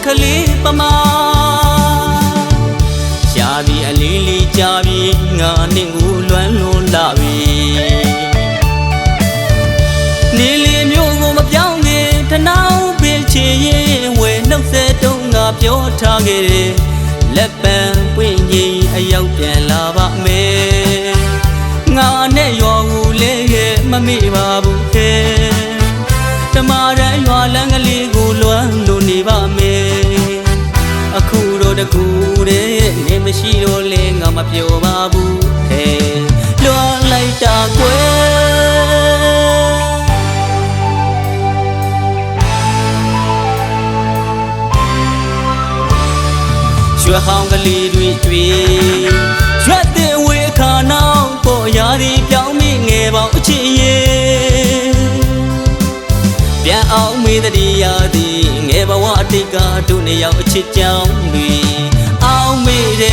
ခလေးပမာရှားပြီးအလေးလေးကြပြီးငါနဲ့ကိုလွမ်းလွန်လာပြီနေလေမျိုးကိုမပြောင်းခင်တနောင်းပင်ချင်ရင်ဝယ်နှုတ်ဆက်တုံးငါပြောထားခဲ့တယ်လက်ပံပွင့်ကြီးအရောက်ပြန်လာပါမယ်ငါနဲ့ရွာကိုလဲခဲ့မမေ့ပါဘူးခဲတမရန်ရွာလမ်းကလေးကိုလွမ်းလို့နေပါမယ်အခုတော့တကူတဲ့နေမရှိတော့လဲငါမပြောပါဘူးခဲလွမ်းလိုက်တာကွယ်ရွှေဟောင်းကလေးတွေတွေ့ရွှေတဲ့ဝေခါနောက်ပေါ်ရာဒီပြောင်းမိငယ်ပေါင်းအချစ်ရဲ့ပြန်အောင်မေးတည်းရသည်ငယ်ဘဝအတိတ်ကတို့နှစ်ယောက်အချစ်ကြောင်းတွေအောင်မေးတဲ့